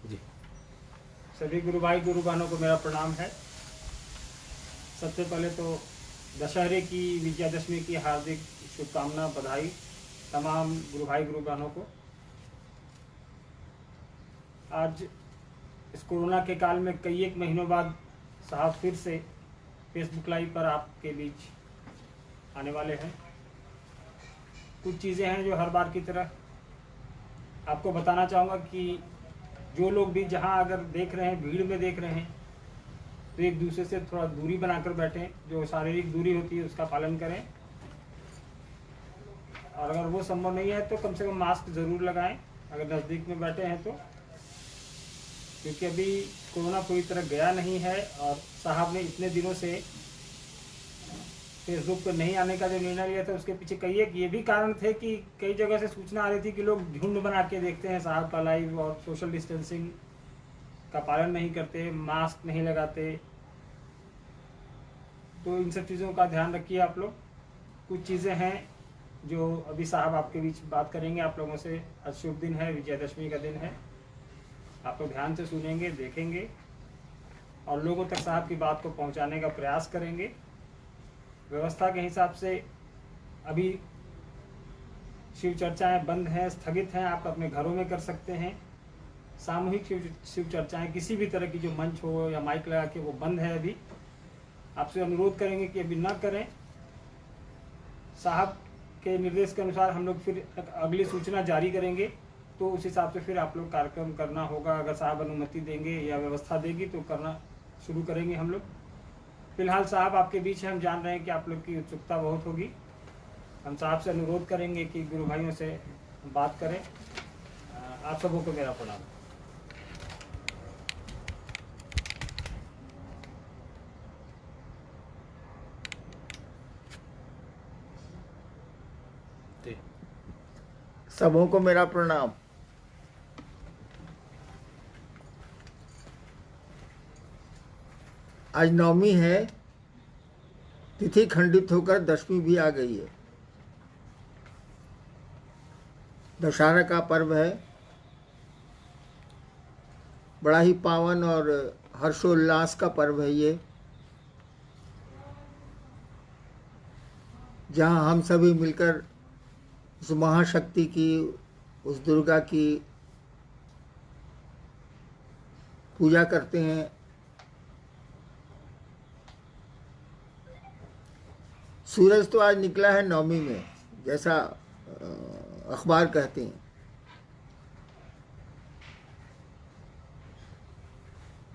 जी। सभी गुरु भाई गुरु बहनों को मेरा प्रणाम है। सबसे पहले तो दशहरे की विजयादशमी की हार्दिक शुभकामना बधाई तमाम गुरु भाई गुरु बहनों को। आज इस कोरोना के काल में कई एक महीनों बाद साहब फिर से फेसबुक लाइव पर आपके बीच आने वाले हैं। कुछ चीज़ें हैं जो हर बार की तरह आपको बताना चाहूँगा कि जो लोग भी जहाँ अगर देख रहे हैं, भीड़ में देख रहे हैं, तो एक दूसरे से थोड़ा दूरी बनाकर बैठें। जो शारीरिक दूरी होती है उसका पालन करें, और अगर वो संभव नहीं है तो कम से कम मास्क ज़रूर लगाएं अगर नज़दीक में बैठे हैं तो, क्योंकि अभी कोरोना पूरी तरह गया नहीं है। और साहब ने इतने दिनों से फेसबुक पर नहीं आने का जो निर्णय लिया था उसके पीछे कई एक ये भी कारण थे कि कई जगह से सूचना आ रही थी कि लोग झुंड बना के देखते हैं साहब का लाइव और सोशल डिस्टेंसिंग का पालन नहीं करते, मास्क नहीं लगाते। तो इन सब चीज़ों का ध्यान रखिए आप लोग। कुछ चीज़ें हैं जो अभी साहब आपके बीच बात करेंगे आप लोगों से। आज शुभ दिन है, विजयादशमी का दिन है। आप लोग ध्यान से सुनेंगे, देखेंगे और लोगों तक साहब की बात को पहुंचाने का प्रयास करेंगे। व्यवस्था के हिसाब से अभी शिव चर्चाएं बंद हैं, स्थगित हैं। आप अपने घरों में कर सकते हैं। सामूहिक शिव चर्चाएं किसी भी तरह की जो मंच हो या माइक लगा के, वो बंद है अभी। आपसे अनुरोध करेंगे कि अभी ना करें। साहब के निर्देश के अनुसार हम लोग फिर अगली सूचना जारी करेंगे, तो उस हिसाब से फिर आप लोग कार्यक्रम करना होगा। अगर साहब अनुमति देंगे या व्यवस्था देगी तो करना शुरू करेंगे हम लोग। फिलहाल साहब आपके बीच है, हम जान रहे हैं कि आप लोग की उत्सुकता बहुत होगी। हम साहब से अनुरोध करेंगे कि गुरु भाइयों से बात करें। आप सबों को मेरा प्रणाम। जी। सबों को मेरा प्रणाम। आज नवमी है, तिथि खंडित होकर दशमी भी आ गई है। दशहरा का पर्व है, बड़ा ही पावन और हर्षोल्लास का पर्व है ये, जहाँ हम सभी मिलकर उस महाशक्ति की, उस दुर्गा की पूजा करते हैं। सूरज तो आज निकला है नवमी में, जैसा अखबार कहते हैं।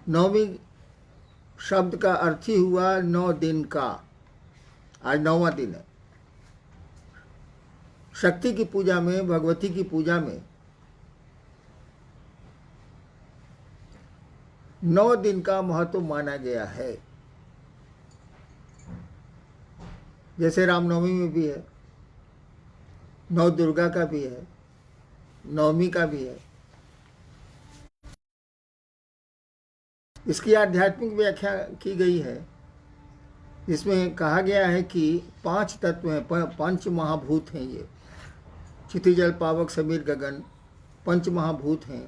नवमी शब्द का अर्थ ही हुआ 9 दिन का। आज 9वां दिन है। शक्ति की पूजा में, भगवती की पूजा में 9 दिन का महत्व माना गया है। जैसे रामनवमी में भी है, नौ दुर्गा का भी है, नवमी का भी है। इसकी आध्यात्मिक व्याख्या की गई है, जिसमें कहा गया है कि 5 तत्व हैं, 5 महाभूत हैं ये। क्षिति जल पावक समीर गगन 5 महाभूत हैं,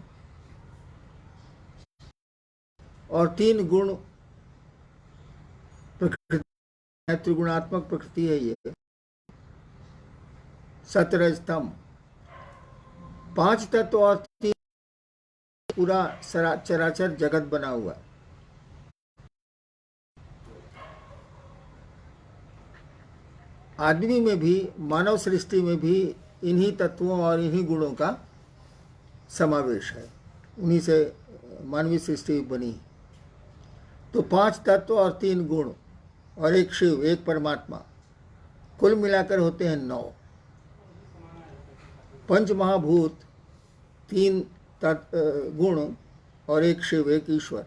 और 3 गुण प्रकृति, त्रिगुणात्मक प्रकृति है ये। सतरजतम 5 तत्व और 3 पूरा चराचर जगत बना हुआ है। आदमी में भी, मानव सृष्टि में भी इन्हीं तत्वों और इन्हीं गुणों का समावेश है। उन्हीं से मानवीय सृष्टि बनी। तो 5 तत्व और 3 गुण और एक शिव, एक परमात्मा, कुल मिलाकर होते हैं 9। 5 महाभूत, 3 गुण और एक शिव, एक ईश्वर।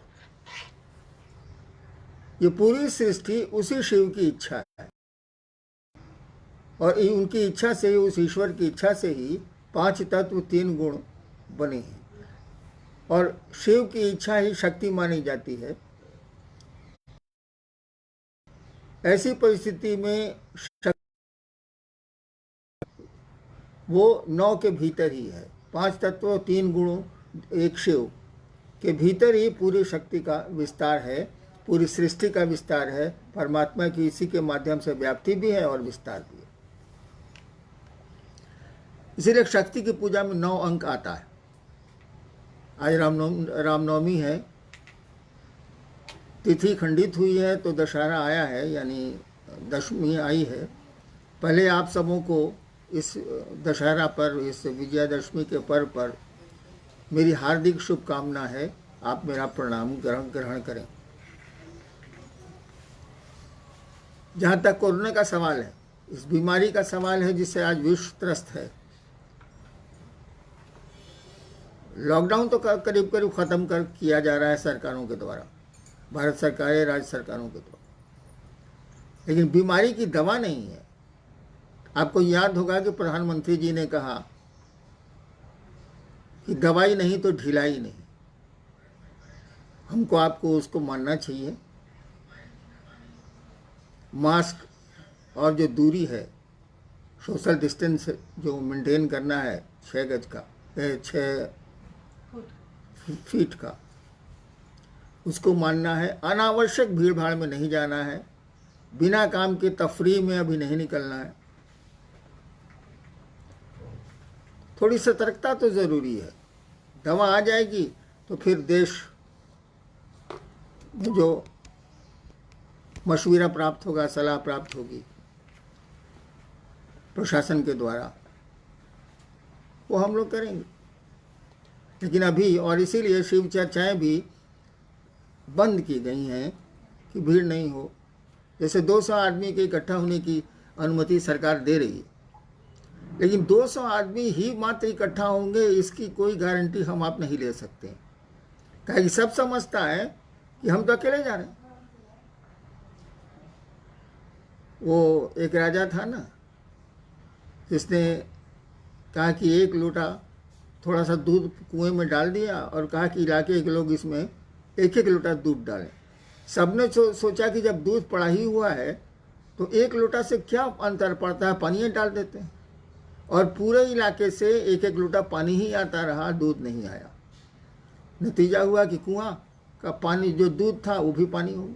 ये पूरी सृष्टि उसी शिव की इच्छा है, और उनकी इच्छा से ही, उस ईश्वर की इच्छा से ही 5 तत्व 3 गुण बने हैं। और शिव की इच्छा ही शक्ति मानी जाती है। ऐसी परिस्थिति में वो 9 के भीतर ही है। 5 तत्व 3 गुण एक शिव, के भीतर ही पूरी शक्ति का विस्तार है, पूरी सृष्टि का विस्तार है। परमात्मा की इसी के माध्यम से व्याप्ति भी है और विस्तार भी है। इसीलिए शक्ति की पूजा में 9 अंक आता है। आज रामनवमी है, तिथि खंडित हुई है तो दशहरा आया है, यानी दशमी आई है। पहले आप सबों को इस दशहरा पर, इस विजयादशमी के पर्व पर मेरी हार्दिक शुभकामना है। आप मेरा प्रणाम ग्रहण करें। जहाँ तक कोरोना का सवाल है, इस बीमारी का सवाल है जिससे आज विश्व त्रस्त है, लॉकडाउन तो करीब करीब ख़त्म किया जा रहा है सरकारों के द्वारा, भारत सरकार या राज्य सरकारों के द्वारा, लेकिन बीमारी की दवा नहीं है। आपको याद होगा कि प्रधानमंत्री जी ने कहा कि दवाई नहीं तो ढिलाई नहीं। हमको आपको उसको मानना चाहिए। मास्क और जो दूरी है, सोशल डिस्टेंस जो मेंटेन करना है 6 गज का, 6 फीट का, उसको मानना है। अनावश्यक भीड़ भाड़ में नहीं जाना है, बिना काम के तफरीह में अभी नहीं निकलना है। थोड़ी सतर्कता तो ज़रूरी है। दवा आ जाएगी तो फिर देश में जो मशवरा प्राप्त होगा, सलाह प्राप्त होगी प्रशासन के द्वारा, वो हम लोग करेंगे। लेकिन अभी, और इसीलिए शिव चर्चाएँ भी बंद की गई हैं कि भीड़ नहीं हो। जैसे 200 आदमी के इकट्ठा होने की अनुमति सरकार दे रही है, लेकिन 200 आदमी ही मात्र इकट्ठा होंगे इसकी कोई गारंटी हम आप नहीं ले सकते। क्योंकि सब समझता है कि हम तो अकेले जा रहे हैं। वो एक राजा था ना, जिसने कहा कि 1 लोटा थोड़ा सा दूध कुएं में डाल दिया और कहा कि इलाके के लोग इसमें 1-1 लोटा दूध डालें। सबने सोचा कि जब दूध पड़ा ही हुआ है तो 1 लोटा से क्या अंतर पड़ता है, पानी डाल देते हैं। और पूरे इलाके से 1-1 लोटा पानी ही आता रहा, दूध नहीं आया। नतीजा हुआ कि कुआं का पानी, जो दूध था, वो भी पानी हो गया।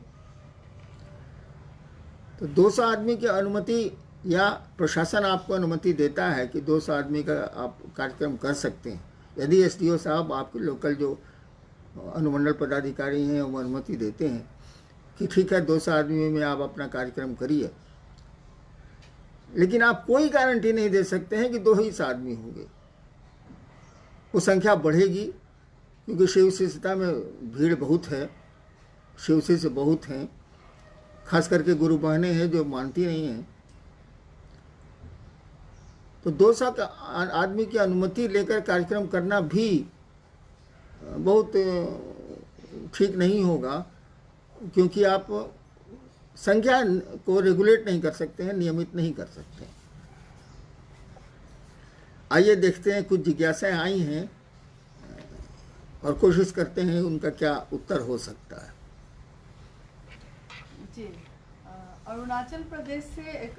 तो 200 आदमी की अनुमति, या प्रशासन आपको अनुमति देता है कि 200 आदमी का आप कार्यक्रम कर सकते हैं। यदि एसडीओ साहब, आपके लोकल जो अनुमंडल पदाधिकारी हैं, वो अनुमति देते हैं कि ठीक है 200 आदमी में आप अपना कार्यक्रम करिए, लेकिन आप कोई गारंटी नहीं दे सकते हैं कि 2 ही आदमी होंगे। वो संख्या बढ़ेगी, क्योंकि शिव शिष्यता में भीड़ बहुत है, शिव शिष्य बहुत हैं, खास करके गुरु बहनें हैं जो मानती नहीं हैं। तो 200 आदमी की अनुमति लेकर कार्यक्रम करना भी बहुत ठीक नहीं होगा, क्योंकि आप संख्या को रेगुलेट नहीं कर सकते हैं, नियमित नहीं कर सकते हैं। आइए देखते हैं, कुछ जिज्ञासाएं आई हैं और कोशिश करते हैं उनका क्या उत्तर हो सकता है। जी, अरुणाचल प्रदेश से एक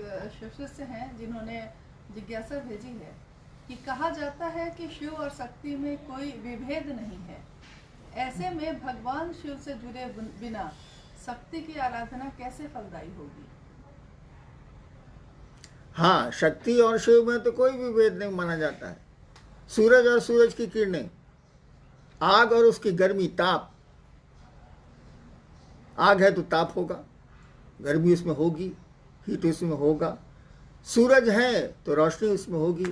शिष्य हैं जिन्होंने जिज्ञासा भेजी है कि कहा जाता है कि शिव और शक्ति में कोई विभेद नहीं है, ऐसे में भगवान शिव से जुड़े बिना शक्ति की आराधना कैसे फलदायी होगी? हाँ, शक्ति और शिव में तो कोई विभेद नहीं माना जाता है। सूरज और सूरज की किरणें, आग और उसकी गर्मी, ताप। आग है तो ताप होगा, गर्मी उसमें होगी, हीट उसमें होगा। सूरज है तो रोशनी उसमें होगी,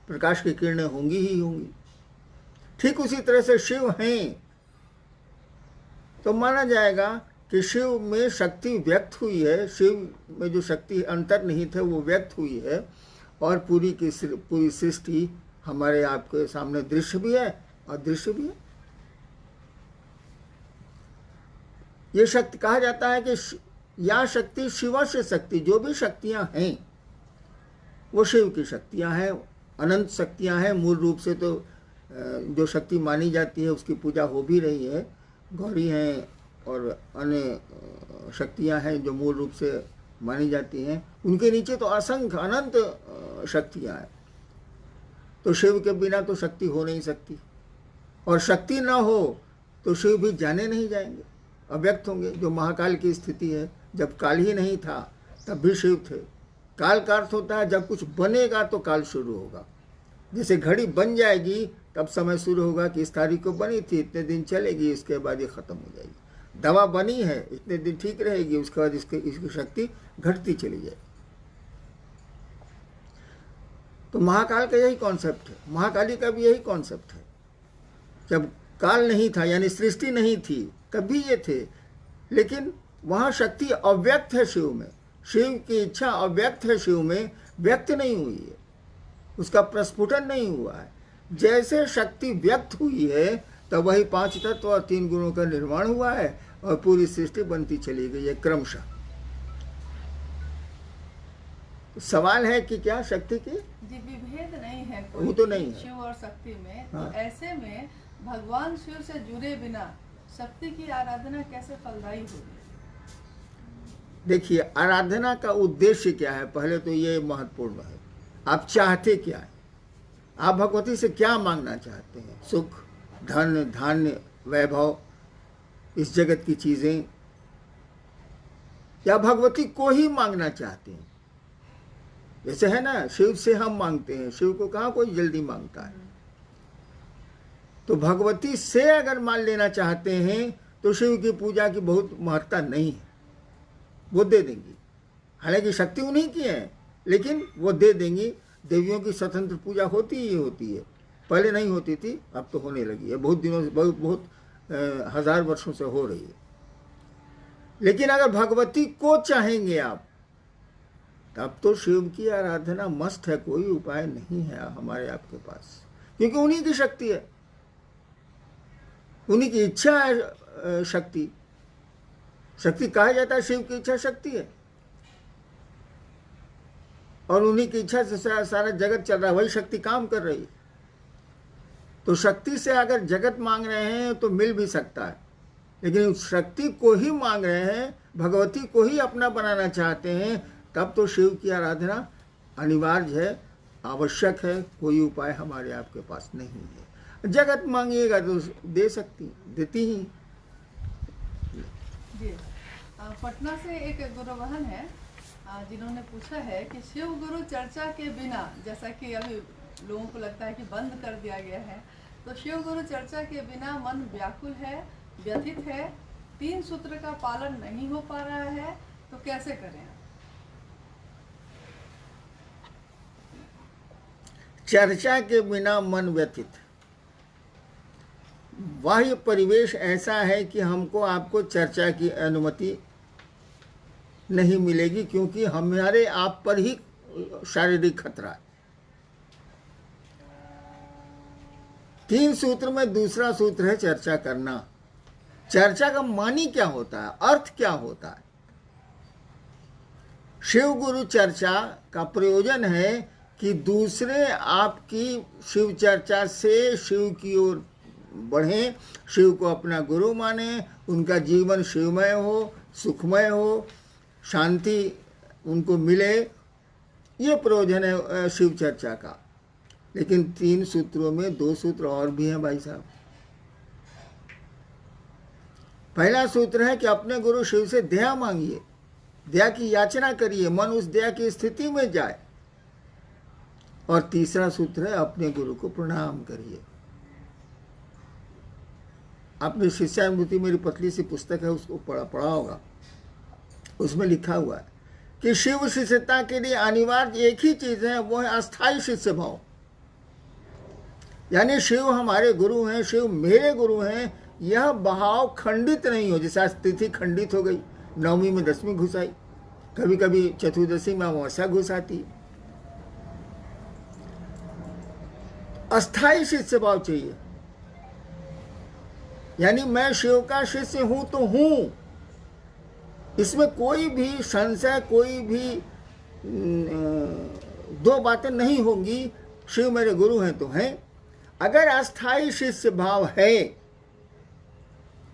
प्रकाश की किरणें होंगी ही होंगी। ठीक उसी तरह से शिव हैं तो माना जाएगा कि शिव में शक्ति व्यक्त हुई है, शिव में जो शक्ति अंतर्निहित है वो व्यक्त हुई है, और पूरी सृष्टि हमारे आपके सामने दृश्य भी है और दृश्य भी है। ये शक्ति कहा जाता है कि या शक्ति शिव से शक्ति, जो भी शक्तियां हैं वो शिव की शक्तियां हैं, अनंत शक्तियां हैं। मूल रूप से तो जो शक्ति मानी जाती है उसकी पूजा हो भी रही है, गौरी हैं और अन्य शक्तियां हैं जो मूल रूप से मानी जाती हैं। उनके नीचे तो असंख्य अनंत शक्तियां हैं। तो शिव के बिना तो शक्ति हो नहीं सकती, और शक्ति ना हो तो शिव भी जाने नहीं जाएंगे, अव्यक्त होंगे। जो महाकाल की स्थिति है, जब काल ही नहीं था तब भी शिव थे। काल का अर्थ होता है जब कुछ बनेगा तो काल शुरू होगा। जैसे घड़ी बन जाएगी तब समय शुरू होगा कि इस तारीख को बनी थी, इतने दिन चलेगी, इसके बाद ये खत्म हो जाएगी। दवा बनी है, इतने दिन ठीक रहेगी, उसके बाद इसकी शक्ति घटती चली जाएगी। तो महाकाल का यही कॉन्सेप्ट है, महाकाली का भी यही कॉन्सेप्ट है। जब काल नहीं था यानी सृष्टि नहीं थी तब भी ये थे, लेकिन वहाँ शक्ति अव्यक्त है शिव में। शिव की इच्छा अव्यक्त है शिव में, व्यक्त नहीं हुई है, उसका प्रस्फुटन नहीं हुआ है। जैसे शक्ति व्यक्त हुई है तब वही 5 तत्व और 3 गुणों का निर्माण हुआ है और पूरी सृष्टि बनती चली गई है क्रमशः। सवाल है कि क्या शक्ति की जी विभेद नहीं है वो तो नहीं है शिव और शक्ति में। हाँ। तो ऐसे में भगवान शिव से जुड़े बिना शक्ति की आराधना कैसे फलदायी होगी? देखिए, आराधना का उद्देश्य क्या है, पहले तो ये महत्वपूर्ण है। आप चाहते क्या है? आप भगवती से क्या मांगना चाहते हैं? सुख, धन, धान्य, वैभव, इस जगत की चीजें, या भगवती को ही मांगना चाहते हैं? जैसे है ना, शिव से हम मांगते हैं, शिव को कहाँ कोई जल्दी मांगता है। तो भगवती से अगर मान लेना चाहते हैं तो शिव की पूजा की बहुत महत्ता नहीं है, वो दे देंगी। हालांकि शक्ति उन्हीं की है, लेकिन वो दे देंगी। देवियों की स्वतंत्र पूजा होती ही होती है, पहले नहीं होती थी, अब तो होने लगी है, बहुत दिनों से, बहुत हजार वर्षों से हो रही है। लेकिन अगर भगवती को चाहेंगे आप, तब तो शिव की आराधना मस्त है, कोई उपाय नहीं है हमारे आपके पास, क्योंकि उन्हीं की शक्ति है, उन्हीं की इच्छा है। शक्ति कहा जाता है, शिव की इच्छा शक्ति है, और उन्हीं की इच्छा से सारा जगत चल रहा है, वही शक्ति काम कर रही है। तो शक्ति से अगर जगत मांग रहे हैं तो मिल भी सकता है, लेकिन शक्ति को ही मांग रहे हैं, भगवती को ही अपना बनाना चाहते हैं, तब तो शिव की आराधना अनिवार्य है, आवश्यक है। कोई उपाय हमारे आपके पास नहीं है। जगत मांगिएगा तो दे सकती, देती ही। जी पटना से एक गुरु बहन है जिन्होंने पूछा है कि शिव गुरु चर्चा के बिना, जैसा कि अभी लोगों को लगता है कि बंद कर दिया गया है, तो शिव गुरु चर्चा के बिना मन व्याकुल है, व्यथित है, 3 सूत्र का पालन नहीं हो पा रहा है, तो कैसे करें? चर्चा के बिना मन व्यथित, बाह्य परिवेश ऐसा है कि हमको आपको चर्चा की अनुमति नहीं मिलेगी, क्योंकि हमारे आप पर ही शारीरिक खतरा है। 3 सूत्र में दूसरा सूत्र है चर्चा करना। चर्चा का मानी क्या होता है, अर्थ क्या होता है? शिव गुरु चर्चा का प्रयोजन है कि दूसरे आपकी शिव चर्चा से शिव की ओर बढ़ें, शिव को अपना गुरु माने, उनका जीवन शिवमय हो, सुखमय हो, शांति उनको मिले, ये प्रयोजन है शिव चर्चा का। लेकिन 3 सूत्रों में 2 सूत्र और भी हैं भाई साहब। पहला सूत्र है कि अपने गुरु शिव से दया मांगिए, दया की याचना करिए, मन उस दया की स्थिति में जाए। और तीसरा सूत्र है अपने गुरु को प्रणाम करिए। आपने शिष्यानुभूति, मेरी पतली सी पुस्तक है, उसको पढ़ा होगा। उसमें लिखा हुआ है कि शिव शिष्यता के लिए अनिवार्य एक ही चीज है, वो है अस्थाई शिष्य भाव। यानी शिव हमारे गुरु हैं, शिव मेरे गुरु हैं, यह भाव खंडित नहीं हो। जैसे आज तिथि खंडित हो गई, 9वीं में 10वीं घुस आई, कभी कभी चतुर्दशी में अमावस्या घुस आती। अस्थाई शिष्य भाव चाहिए, यानी मैं शिव का शिष्य हूं तो हूं, इसमें कोई भी संशय, कोई भी 2 बातें नहीं होंगी। शिव मेरे गुरु हैं तो हैं। अगर अस्थाई शिष्य भाव है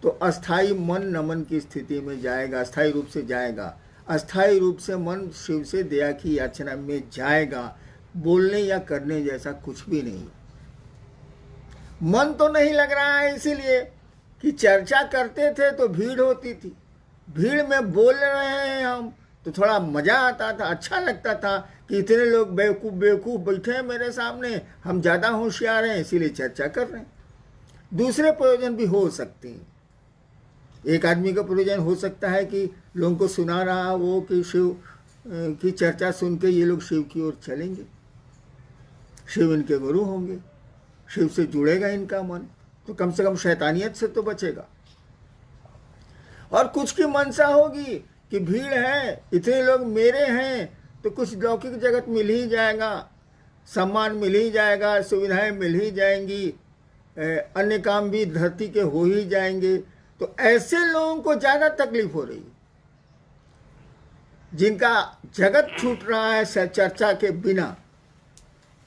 तो अस्थाई मन नमन की स्थिति में जाएगा, अस्थाई रूप से जाएगा। अस्थाई रूप से मन शिव से दया की याचना में जाएगा। बोलने या करने जैसा कुछ भी नहीं। मन तो नहीं लग रहा है, इसीलिए कि चर्चा करते थे तो भीड़ होती थी, भीड़ में बोल रहे हैं हम तो थोड़ा मज़ा आता था, अच्छा लगता था कि इतने लोग बेवकूफ़ बेवकूफ़ बैठे हैं मेरे सामने, हम ज़्यादा होशियार हैं इसीलिए चर्चा कर रहे हैं। दूसरे प्रयोजन भी हो सकते हैं। एक आदमी का प्रयोजन हो सकता है कि लोगों को सुना रहा वो कि शिव की चर्चा सुन के ये लोग शिव की ओर चलेंगे, शिव इनके गुरु होंगे, शिव से जुड़ेगा इनका मन, तो कम से कम शैतानियत से तो बचेगा। और कुछ की मनसा होगी कि भीड़ है, इतने लोग मेरे हैं तो कुछ लौकिक जगत मिल ही जाएगा, सम्मान मिल ही जाएगा, सुविधाएं मिल ही जाएंगी, अन्य काम भी धरती के हो ही जाएंगे। तो ऐसे लोगों को ज़्यादा तकलीफ हो रही है, जिनका जगत छूट रहा है चर्चा के बिना,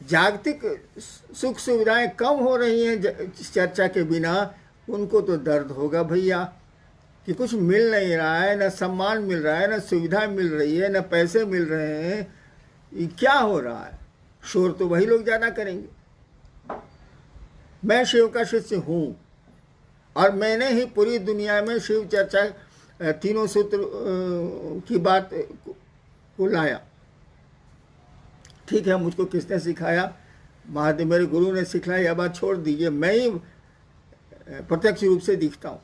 जागतिक सुख सुविधाएं कम हो रही हैं चर्चा के बिना, उनको तो दर्द होगा भैया कि कुछ मिल नहीं रहा है, न सम्मान मिल रहा है, न सुविधा मिल रही है, न पैसे मिल रहे हैं, ये क्या हो रहा है। शोर तो वही लोग ज़्यादा करेंगे। मैं शिव का शिष्य हूँ और मैंने ही पूरी दुनिया में शिव चर्चा तीनों सूत्र की बात को लाया। ठीक है, मुझको किसने सिखाया? महादेव मेरे गुरु ने सिखाया, यह बात छोड़ दीजिए, मैं ही प्रत्यक्ष रूप से दिखता हूँ।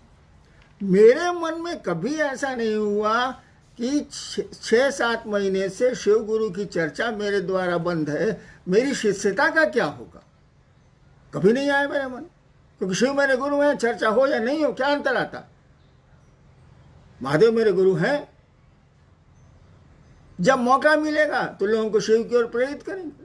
मेरे मन में कभी ऐसा नहीं हुआ कि 6-7 महीने से शिव गुरु की चर्चा मेरे द्वारा बंद है, मेरी शिष्यता का क्या होगा, कभी नहीं आया मेरे मन। क्योंकि शिव मेरे गुरु हैं, चर्चा हो या नहीं हो क्या अंतर आता। महादेव मेरे गुरु हैं, जब मौका मिलेगा तो लोगों को शिव की ओर प्रेरित करेंगे।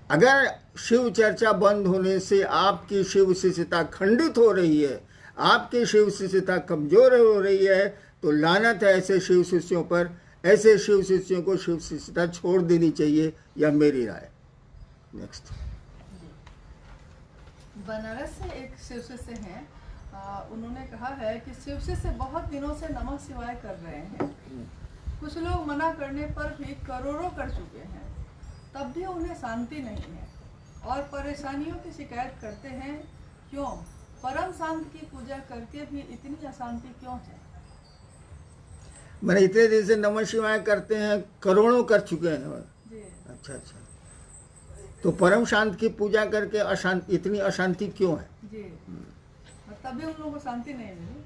अगर शिव चर्चा बंद होने से आपकी शिव शिष्यता खंडित हो रही है, आपकी शिव शिष्यता कमजोर हो रही है, तो लानत है ऐसे शिव शिष्यों पर। ऐसे शिव शिष्यों को शिव शिष्यता छोड़ देनी चाहिए, यह मेरी राय। नेक्स्ट। बनारस से एक शिव शिष्य हैं, उन्होंने कहा है कि शिव शिष्य बहुत दिनों से नमः शिवाय कर रहे हैं, कुछ लोग मना करने पर भी करोड़ों कर चुके हैं, तब भी उन्हें शांति नहीं है और परेशानियों की शिकायत करते हैं। क्यों? परम शांत की पूजा करके भी इतनी अशांति क्यों है? मैंने इतने दिन से नमः शिवाय करते हैं, करोड़ों कर चुके हैं जी। अच्छा, तो परम शांत की पूजा करके अशांति, इतनी अशांति क्यों है? जी, और तभी उन लोगों को शांति नहीं मिली,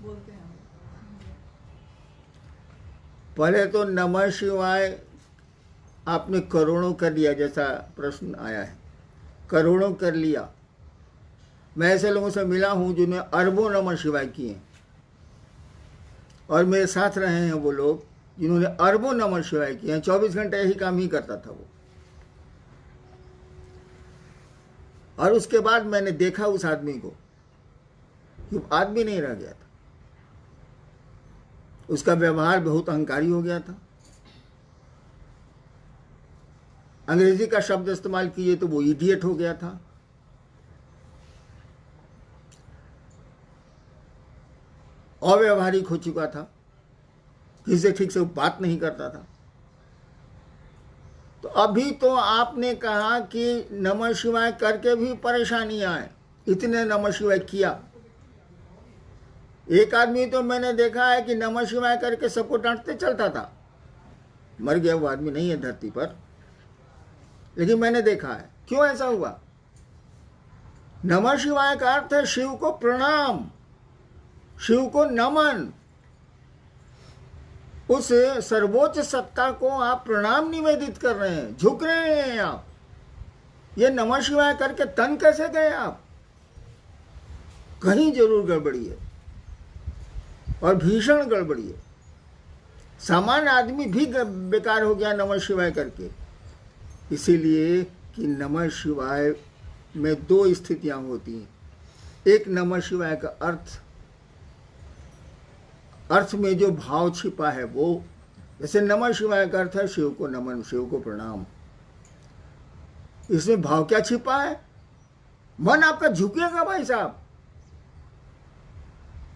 बोलते हैं। पहले तो नमः शिवाय आपने करोड़ों कर लिया, जैसा प्रश्न आया है, करोड़ों कर लिया। मैं ऐसे लोगों से मिला हूं जिन्होंने अरबों नमः शिवाय किए, और मेरे साथ रहे हैं वो लोग जिन्होंने अरबों नमः शिवाय किए हैं। 24 घंटे यही काम ही करता था वो। और उसके बाद मैंने देखा उस आदमी को कि आदमी नहीं रह गया था, उसका व्यवहार बहुत अहंकारी हो गया था। अंग्रेजी का शब्द इस्तेमाल किए तो वो इडियट हो गया था। अव्यवहारिक हो चुका था, किसी से ठीक से बात नहीं करता था। तो अभी तो आपने कहा कि नमः शिवाय करके भी परेशानियां आए, इतने नमः शिवाय किया। एक आदमी तो मैंने देखा है कि नमः शिवाय करके सबको डांटते चलता था, मर गया वो आदमी नहीं है धरती पर, लेकिन मैंने देखा है। क्यों ऐसा हुआ? नमः शिवाय का अर्थ है शिव को प्रणाम, शिव को नमन। उस सर्वोच्च सत्ता को आप प्रणाम निवेदित कर रहे हैं, झुक रहे हैं आप। ये नमः शिवाय करके तन कैसे गए आप? कहीं जरूर गड़बड़ी है, और भीषण गड़बड़ी है। सामान्य आदमी भी बेकार हो गया नमः शिवाय करके। इसीलिए कि नमः शिवाय में 2 स्थितियां होती हैं। एक, नमः शिवाय का अर्थ में जो भाव छिपा है वो, जैसे नमः शिवाय का अर्थ है शिव को नमन, शिव को प्रणाम। इसमें भाव क्या छिपा है? मन आपका झुकेगा भाई साहब।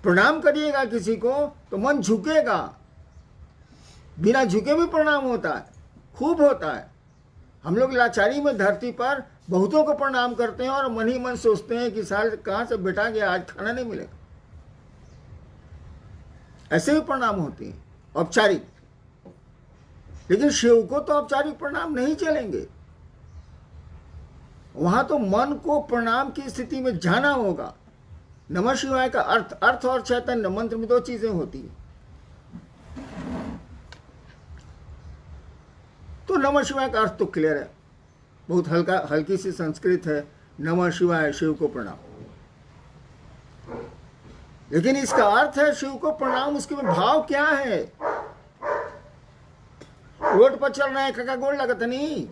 प्रणाम करिएगा किसी को तो मन झुकेगा, बिना झुके भी प्रणाम होता है, खूब होता है। हम लोग लाचारी में धरती पर बहुतों को प्रणाम करते हैं और मन ही मन सोचते हैं कि साल कहाँ से बैठा गया, आज खाना नहीं मिलेगा। ऐसे भी प्रणाम होते हैं औपचारिक, लेकिन शिव को तो औपचारिक प्रणाम नहीं चलेंगे। वहां तो मन को प्रणाम की स्थिति में जाना होगा। नमः शिवाय का अर्थ और चैतन्य मंत्र में दो चीजें होती हैं। तो नमः शिवाय का अर्थ तो क्लियर है, बहुत हल्की सी संस्कृत है, नमः शिवाय, शिव को प्रणाम। लेकिन इसका अर्थ है शिव को प्रणाम, उसके में भाव क्या है? रोड पर चल रहे हैं, कका गोड़ लगत नहीं,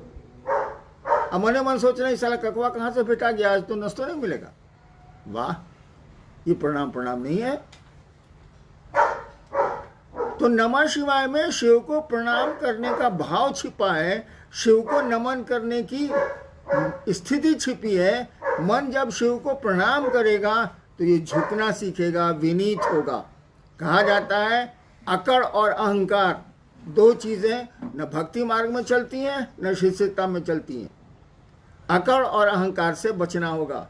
अब मने मन सोच रहे साला ककवा कहां से भेटा गया, आज तो नाश्ता नहीं मिलेगा। वाह, ये प्रणाम नहीं है। तो नमः शिवाय में शिव को प्रणाम करने का भाव छिपा है, शिव को नमन करने की स्थिति छिपी है। मन जब शिव को प्रणाम करेगा तो ये झुकना सीखेगा, विनीत होगा। कहा जाता है अकड़ और अहंकार दो चीजें न भक्ति मार्ग में चलती हैं न शिष्यता में चलती हैं। अकड़ और अहंकार से बचना होगा।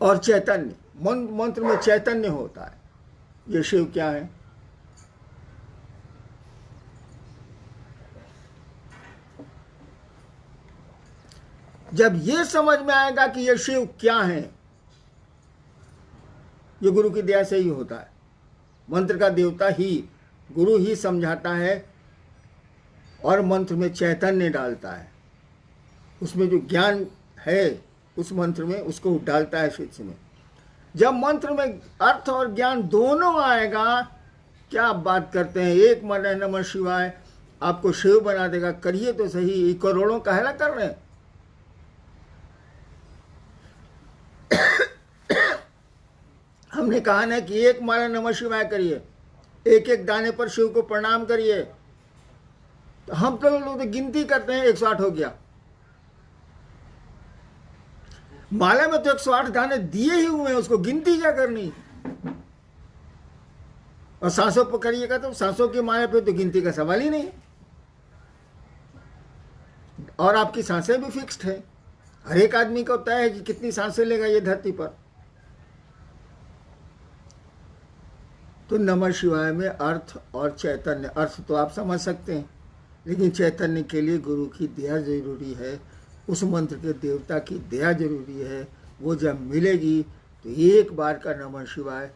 और चैतन्य, मंत्र में चैतन्य होता है। ये शिव क्या है? जब ये समझ में आएगा कि ये शिव क्या है, ये गुरु की दया से ही होता है। मंत्र का देवता ही, गुरु ही समझाता है और मंत्र में चैतन्य डालता है। उसमें जो ज्ञान है उस मंत्र में, उसको डालता है शिष्य में। जब मंत्र में अर्थ और ज्ञान दोनों आएगा, क्या आप बात करते हैं, एक मन है नमः शिवाय आपको शिव बना देगा। करिए तो सही, ये करोड़ों काहेला कर रहे हैं। हमने कहा ना कि एक माला नमः शिवाय करिए, एक एक दाने पर शिव को प्रणाम करिए। तो हम तो लोग तो गिनती करते हैं, 108 हो गया। माला में तो 108 दाने दिए ही हुए हैं, उसको गिनती क्या करनी। और सांसों पर करिएगा तो सांसों की माला पे तो गिनती का सवाल ही नहीं। और आपकी सांसें भी फिक्स्ड है, हर एक आदमी को तय है कि कितनी सांसें लेगा ये धरती पर। तो नमः शिवाय में अर्थ और चैतन्य, अर्थ तो आप समझ सकते हैं, लेकिन चैतन्य के लिए गुरु की दया जरूरी है, उस मंत्र के देवता की दया जरूरी है। वो जब मिलेगी तो एक बार का नमः शिवाय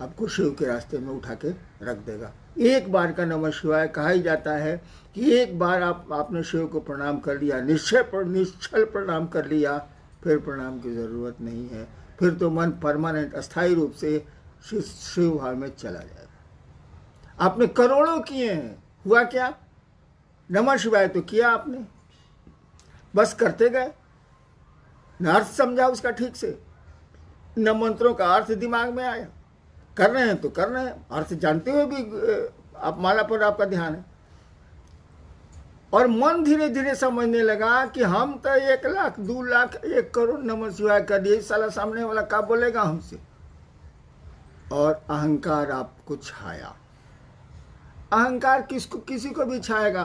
आपको शिव के रास्ते में उठा के रख देगा। एक बार का नमः शिवाय कहा ही जाता है कि एक बार आपने शिव को प्रणाम कर लिया, निश्चल प्रणाम कर लिया, फिर प्रणाम की ज़रूरत नहीं है। फिर तो मन परमानेंट अस्थायी रूप से शिव भाव में चला जाएगा। आपने करोड़ों किए हैं, हुआ क्या? नमः शिवाय तो किया आपने, बस करते गए, न अर्थ समझा उसका ठीक से, न मंत्रों का अर्थ दिमाग में आया। कर रहे हैं तो कर रहे हैं, अर्थ जानते हुए भी आप माला पर आपका ध्यान है। और मन धीरे धीरे समझने लगा कि हम तो 1 लाख 2 लाख 1 करोड़ नमः शिवाय कर दिए, साला सामने वाला क्या बोलेगा हमसे। और अहंकार आपको छाया। अहंकार किसी को भी छाएगा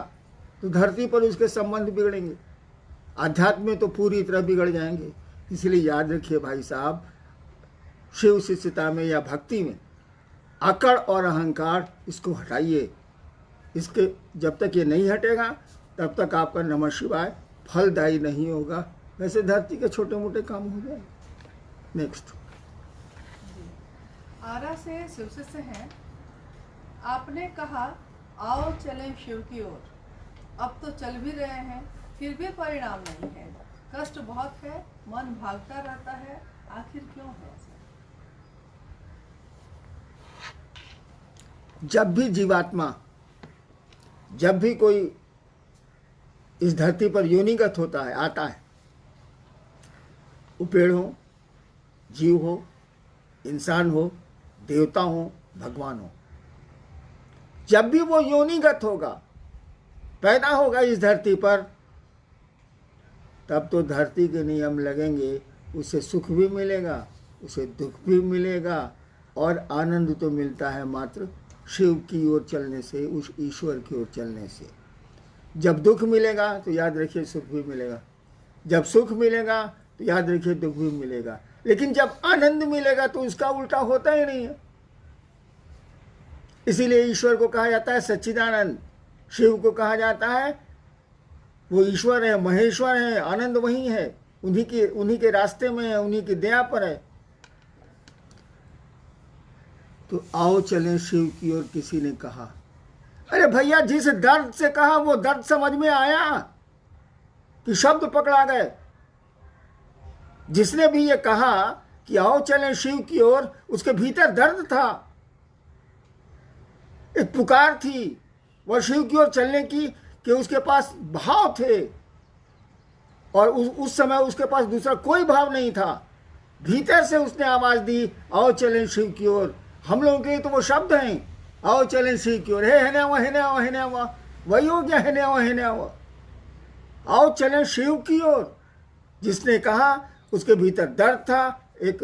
तो धरती पर उसके संबंध बिगड़ेंगे, आध्यात्म में तो पूरी तरह बिगड़ जाएंगे। इसलिए याद रखिए भाई साहब, शिव शिष्यता में या भक्ति में अकड़ और अहंकार इसको हटाइए। इसके जब तक ये नहीं हटेगा तब तक आपका नमः शिवाय फलदायी नहीं होगा। वैसे धरती के छोटे मोटे काम हो जाए। नेक्स्ट आरा से शिव शिष्य हैं। आपने कहा आओ चले शिव की ओर, अब तो चल भी रहे हैं, फिर भी परिणाम नहीं है। कष्ट बहुत है, मन भागता रहता है, आखिर क्यों है ऐसा? जब भी जीवात्मा, जब भी कोई इस धरती पर योनिगत होता है, आता है, वो पेड़ हो, जीव हो, इंसान हो, देवता हो, भगवान हो, जब भी वो योनिगत होगा, पैदा होगा इस धरती पर, तब तो धरती के नियम लगेंगे। उसे सुख भी मिलेगा, उसे दुख भी मिलेगा, और आनंद तो मिलता है मात्र शिव की ओर चलने से, उस ईश्वर की ओर चलने से। जब दुख मिलेगा तो याद रखिए सुख भी मिलेगा, जब सुख मिलेगा तो याद रखिए दुख भी मिलेगा, लेकिन जब आनंद मिलेगा तो उसका उल्टा होता ही नहीं है। इसीलिए ईश्वर को कहा जाता है सच्चिदानंद, शिव को कहा जाता है वो ईश्वर है, महेश्वर है, आनंद वही है, उन्हीं के रास्ते में है, उन्हीं की दया पर है। तो आओ चलें शिव की ओर, किसी ने कहा। अरे भैया, जिस दर्द से कहा वो दर्द समझ में आया कि शब्द पकड़ा गए? जिसने भी ये कहा कि आओ चलें शिव की ओर, उसके भीतर दर्द था, एक पुकार थी वह शिव की ओर चलने की, कि उसके पास भाव थे, और उस समय उसके पास दूसरा कोई भाव नहीं था। भीतर से उसने आवाज दी, आओ चलें शिव की ओर। हम लोगों के लिए तो वो शब्द हैं, आओ चलें शिव की ओर, है ना वह, वही हो गया, है ना वह। आओ चलें शिव की ओर, जिसने कहा उसके भीतर दर्द था, एक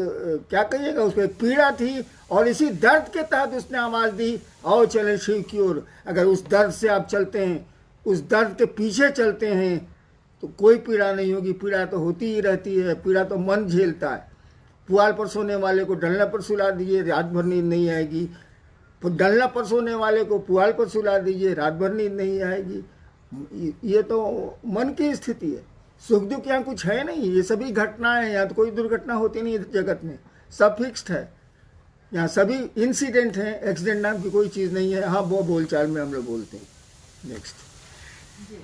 क्या कहिएगा, उसको एक पीड़ा थी, और इसी दर्द के तहत उसने आवाज दी, आओ चलें शिव की ओर। अगर उस दर्द से आप चलते हैं, उस दर्द के पीछे चलते हैं, तो कोई पीड़ा नहीं होगी। पीड़ा तो होती ही रहती है, पीड़ा तो मन झेलता है। पुआल पर सोने वाले को डंडा पर सुला दीजिए, रात भर नींद नहीं आएगी। डंडा पर सोने वाले को पुआल पर सुला दीजिए, रात भर नींद नहीं आएगी। ये तो मन की स्थिति है। सुख दुख यहाँ कुछ है नहीं, ये सभी घटनाएं हैं। यहाँ तो कोई दुर्घटना होती नहीं है जगत में, सब फिक्स्ड है। यहाँ सभी इंसिडेंट हैं, एक्सीडेंट नाम की कोई चीज़ नहीं है। हाँ, वो बोलचाल में हम लोग बोलते हैं। नेक्स्ट जी,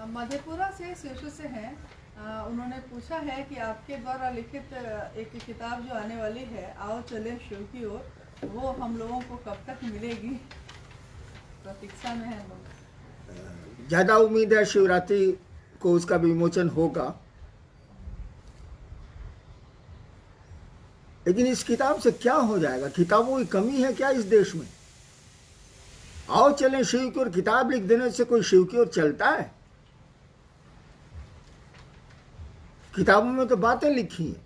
मधेपुरा से शिशु से हैं। उन्होंने पूछा है कि आपके द्वारा लिखित एक किताब जो आने वाली है, आओ चले शिव की ओर, वो हम लोगों को कब तक मिलेगी? प्रतीक्षा में है लोग। ज़्यादा उम्मीद है शिवरात्रि को उसका विमोचन होगा, लेकिन इस किताब से क्या हो जाएगा? किताबों की कमी है क्या इस देश में? आओ चलें शिव की ओर किताब लिख देने से कोई शिव की ओर चलता है? किताबों में तो बातें लिखी हैं,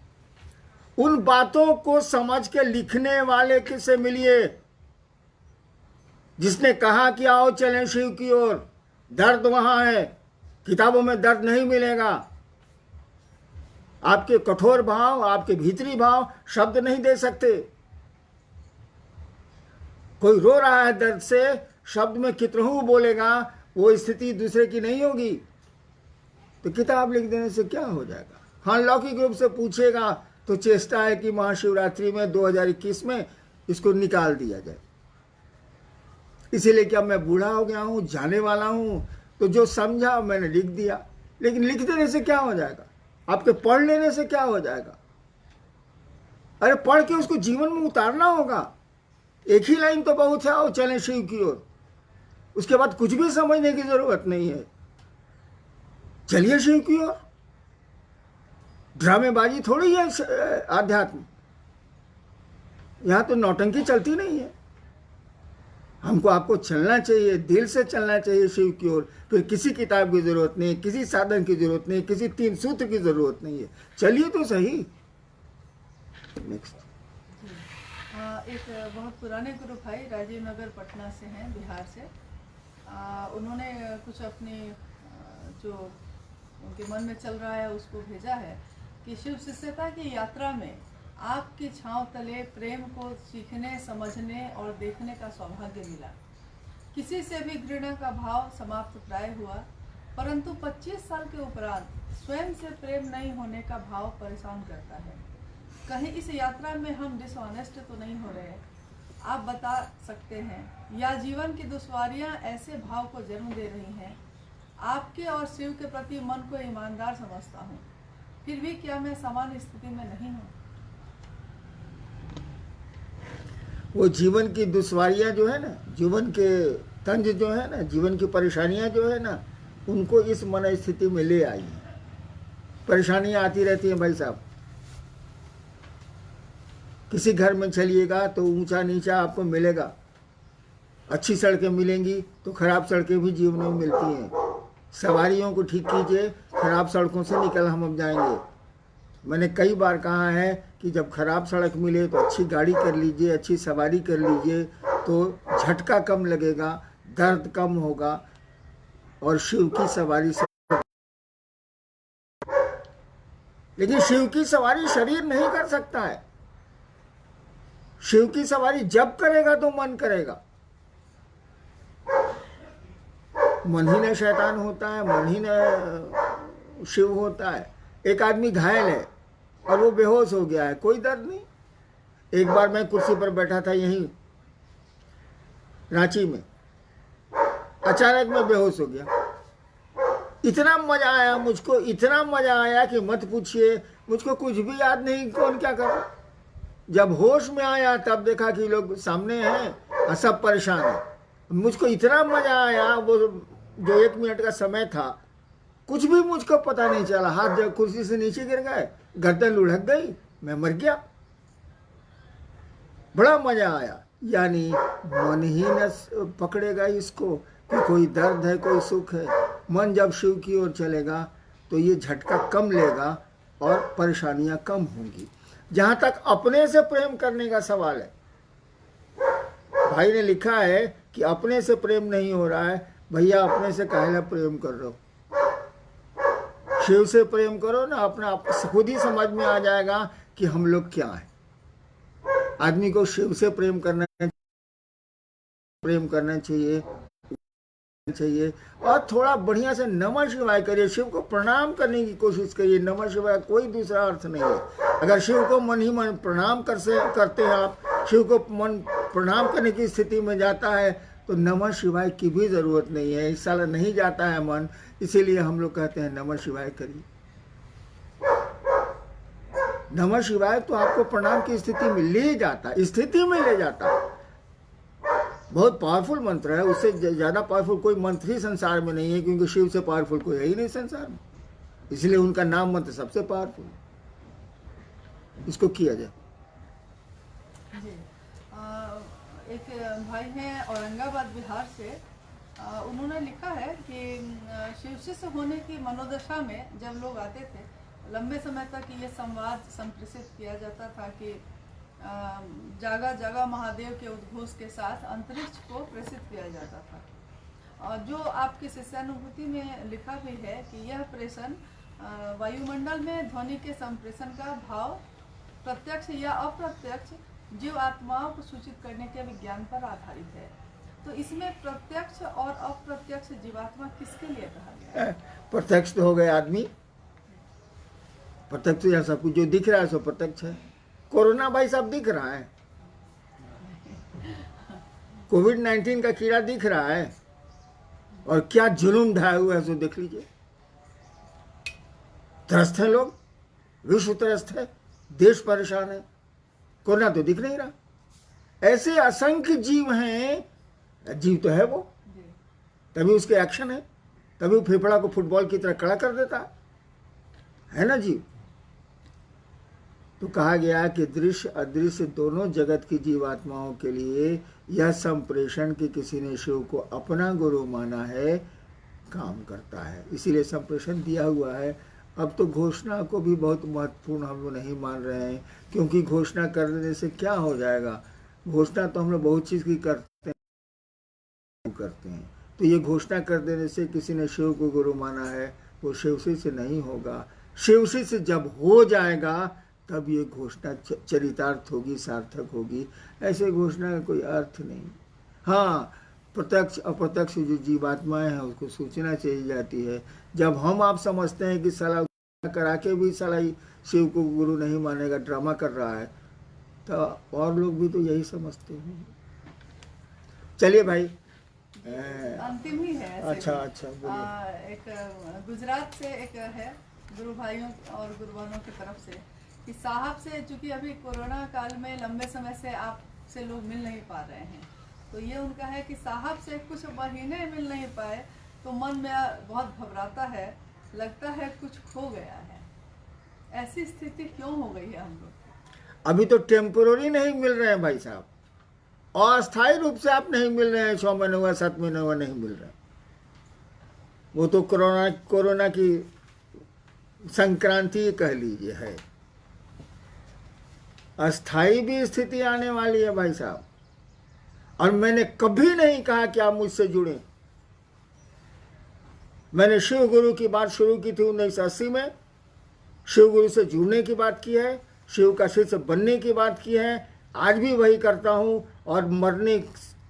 उन बातों को समझ के लिखने वाले किससे मिलिए, जिसने कहा कि आओ चलें शिव की ओर। दर्द वहां है, किताबों में दर्द नहीं मिलेगा। आपके कठोर भाव, आपके भीतरी भाव शब्द नहीं दे सकते। कोई रो रहा है दर्द से, शब्द में कितनहू बोलेगा, वो स्थिति दूसरे की नहीं होगी। तो किताब लिख देने से क्या हो जाएगा? हाँ, लौकिक रूप से पूछेगा तो चेष्टा है कि महाशिवरात्रि में 2021 में इसको निकाल दिया जाए। इसीलिए कि अब मैं बूढ़ा हो गया हूँ, जाने वाला हूँ, तो जो समझा मैंने लिख दिया। लेकिन लिख देने से क्या हो जाएगा? आपके पढ़ लेने से क्या हो जाएगा? अरे पढ़ के उसको जीवन में उतारना होगा। एक ही लाइन तो बहुत है, आओ चलें शिव की ओर। उसके बाद कुछ भी समझने की जरूरत नहीं है। चलिए शिव की ओर। ड्रामेबाजी थोड़ी है आध्यात्म। यहां तो नौटंकी चलती नहीं है। हमको आपको चलना चाहिए, दिल से चलना चाहिए शिव की ओर। फिर किसी किताब की जरूरत नहीं, किसी साधन की जरूरत नहीं, किसी 3 सूत्र की जरूरत नहीं है। चलिए तो सही। नेक्स्ट एक बहुत पुराने गुरु भाई राजीव नगर पटना से हैं, बिहार से। उन्होंने कुछ अपनी जो उनके मन में चल रहा है उसको भेजा है कि शिव शिष्यता की यात्रा में आपकी छांव तले प्रेम को सीखने, समझने और देखने का सौभाग्य मिला। किसी से भी घृणा का भाव समाप्त प्राय हुआ, परंतु 25 साल के उपरांत स्वयं से प्रेम नहीं होने का भाव परेशान करता है। कहीं इस यात्रा में हम डिसऑनेस्ट तो नहीं हो रहे? आप बता सकते हैं, या जीवन की दुश्वारियां ऐसे भाव को जन्म दे रही हैं? आपके और शिव के प्रति मन को ईमानदार समझता हूँ, फिर भी क्या मैं समान स्थिति में नहीं हूँ? वो जीवन की दुश्वारियां जो है ना, जीवन के तंज जो है ना, जीवन की परेशानियां जो है ना, उनको इस मन स्थिति में ले आई हैं। परेशानियां आती रहती हैं भाई साहब। किसी घर में चलिएगा तो ऊंचा नीचा आपको मिलेगा। अच्छी सड़कें मिलेंगी तो खराब सड़कें भी जीवन में मिलती हैं। सवारियों को ठीक कीजिए, खराब सड़कों से निकल हम अब जाएंगे। मैंने कई बार कहा है कि जब खराब सड़क मिले तो अच्छी गाड़ी कर लीजिए, अच्छी सवारी कर लीजिए, तो झटका कम लगेगा, दर्द कम होगा। और शिव की सवारी से, लेकिन शिव की सवारी शरीर नहीं कर सकता है। शिव की सवारी जब करेगा तो मन करेगा। मन ही ने शैतान होता है, मन ही ने शिव होता है। एक आदमी घायल है और वो बेहोश हो गया है, कोई दर्द नहीं। एक बार मैं कुर्सी पर बैठा था यहीं रांची में, अचानक मैं बेहोश हो गया। इतना मजा आया मुझको, इतना मजा आया कि मत पूछिए। मुझको कुछ भी याद नहीं कौन क्या कर रहा। जब होश में आया तब देखा कि लोग सामने हैं और सब परेशान हैं। मुझको इतना मजा आया, वो जो 1 मिनट का समय था, कुछ भी मुझको पता नहीं चला। हाथ जब कुर्सी से नीचे गिर गए, गर्दन लुढ़क गई, मैं मर गया। बड़ा मजा आया। यानी मन ही न पकड़ेगा इसको कि कोई दर्द है, कोई सुख है। मन जब शिव की ओर चलेगा तो ये झटका कम लेगा और परेशानियां कम होंगी। जहां तक अपने से प्रेम करने का सवाल है, भाई ने लिखा है कि अपने से प्रेम नहीं हो रहा है। भैया अपने से काहेला प्रेम कर रहे हो? शिव से प्रेम करो ना, अपना खुद ही समझ में आ जाएगा कि हम लोग क्या हैं। आदमी को शिव से प्रेम करना चाहिए और थोड़ा बढ़िया से नमः शिवाय करिए। शिव को प्रणाम करने की कोशिश करिए। नमः शिवाय कोई दूसरा अर्थ नहीं है। अगर शिव को मन ही मन प्रणाम करते हैं आप, शिव को मन प्रणाम करने की स्थिति में जाता है तो नमः शिवाय की भी जरूरत नहीं है। इस साल नहीं जाता है मन, इसीलिए हम लोग कहते हैं नमः शिवाय करिए। नमः शिवाय तो आपको प्रणाम की स्थिति में ले जाता है, बहुत पावरफुल मंत्र है। उससे ज्यादा पावरफुल कोई मंत्र ही संसार में नहीं है, क्योंकि शिव से पावरफुल कोई है ही नहीं संसार में। इसलिए उनका नाम मंत्र सबसे पावरफुल है। इसको किया जाए। जी, एक भाई हैं औरंगाबाद बिहार से, उन्होंने लिखा है कि शिव शिष्य होने की मनोदशा में जब लोग आते थे, लंबे समय तक ये संवाद संप्रेषित किया जाता था कि जागा जागा महादेव के उद्घोष के साथ अंतरिक्ष को प्रेषित किया जाता था। जो आपकी शिष्यानुभूति में लिखा भी है कि यह प्रेषण वायुमंडल में ध्वनि के संप्रेषण का भाव प्रत्यक्ष या अप्रत्यक्ष जीव आत्माओं को सूचित करने के विज्ञान पर आधारित है। तो इसमें प्रत्यक्ष और अप्रत्यक्ष जीवात्मा किसके लिए कहा गया है? प्रत्यक्ष तो हो गए आदमी, प्रत्यक्ष या सब कुछ जो दिख रहा है सो प्रत्यक्ष है। कोरोना भाई सब दिख रहा है, कोविड-19 का कीड़ा दिख रहा है, और क्या जुलूम ढाया हुआ है सो देख लीजिए। त्रस्त है लोग, विश्व त्रस्त है, देश परेशान है, कोरोना तो दिख नहीं रहा। ऐसे असंख्य जीव हैं, जीव तो है वो, तभी उसके एक्शन है, तभी वो फेफड़ा को फुटबॉल की तरह खड़ा कर देता है ना जीव। तो कहा गया कि दृश्य अदृश्य दोनों जगत की जीवात्माओं के लिए यह संप्रेषण कि किसी ने शिव को अपना गुरु माना है काम करता है। इसीलिए संप्रेषण दिया हुआ है। अब तो घोषणा को भी बहुत महत्वपूर्ण हम लोग नहीं मान रहे हैं, क्योंकि घोषणा करने से क्या हो जाएगा। घोषणा तो हम लोग बहुत चीज़ की करते हैं। तो ये घोषणा कर देने से किसी ने शिव को गुरु माना है, वो शिवसी से नहीं होगा। शिवसी से जब हो जाएगा तब ये घोषणा चरितार्थ होगी, सार्थक होगी। ऐसे घोषणा का कोई अर्थ नहीं। हाँ, प्रत्यक्ष अप्रत्यक्ष जो जीवात्माएं हैं उसको सूचना चाहिए जाती है। जब हम आप समझते हैं कि साला करा के भी साला शिव को गुरु नहीं मानेगा, ड्रामा कर रहा है, तो और लोग भी तो यही समझते हैं। चलिए भाई, अंतिम ही है। अच्छा एक गुजरात से एक है, गुरु भाइयों और गुरु बहनों की तरफ से, कि साहब से, चूंकि अभी कोरोना काल में लंबे समय से आपसे लोग मिल नहीं पा रहे हैं, तो ये उनका है कि साहब से कुछ महीने मिल नहीं पाए तो मन में बहुत घबराता है, लगता है कुछ खो गया है। ऐसी स्थिति क्यों हो गई है हम लोग? अभी तो टेम्पोररी नहीं मिल रहे हैं भाई साहब, अस्थायी रूप से आप नहीं मिल रहे हैं। 6 महीने हुआ, 7 महीने हुआ नहीं मिल रहे। वो तो कोरोना की संक्रांति कह लीजिए है। अस्थाई भी स्थिति आने वाली है भाई साहब। और मैंने कभी नहीं कहा कि आप मुझसे जुड़े, मैंने शिव गुरु की बात शुरू की थी 1980 में, शिव गुरु से जुड़ने की बात की है, शिव का शिष्य बनने की बात की है। आज भी वही करता हूँ और मरने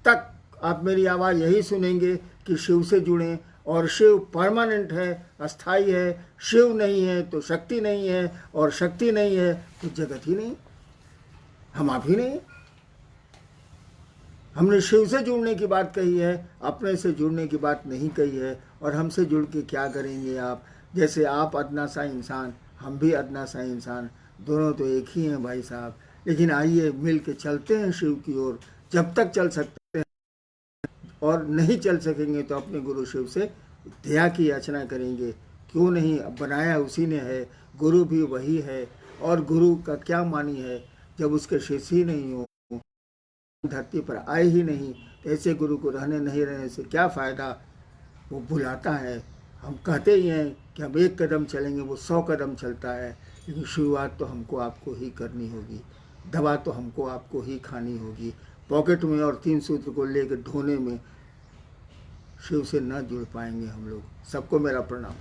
तक आप मेरी आवाज़ यही सुनेंगे कि शिव से जुड़ें। और शिव परमानेंट है, अस्थाई है। शिव नहीं है तो शक्ति नहीं है, और शक्ति नहीं है तो जगत ही नहीं, हम आप ही नहीं। हमने शिव से जुड़ने की बात कही है, अपने से जुड़ने की बात नहीं कही है। और हमसे जुड़ के क्या करेंगे आप? जैसे आप अदना सा इंसान, हम भी अदना सा इंसान, दोनों तो एक ही हैं भाई साहब। लेकिन आइए मिल के चलते हैं शिव की ओर, जब तक चल सकते हैं। और नहीं चल सकेंगे तो अपने गुरु शिव से दया की याचना करेंगे। क्यों नहीं, अब बनाया उसी ने है, गुरु भी वही है। और गुरु का क्या मानी है जब उसके शिष्य ही नहीं हो, धरती पर आए ही नहीं, तो ऐसे गुरु को नहीं रहने से क्या फ़ायदा। वो बुलाता है, हम कहते ही हैं कि हम 1 कदम चलेंगे, वो 100 कदम चलता है। लेकिन शुरुआत तो हमको आपको ही करनी होगी, दवा तो हमको आपको ही खानी होगी। पॉकेट में और 3 सूत्र को लेकर ढोने में शिव से न जुड़ पाएंगे हम लोग। सबको मेरा प्रणाम।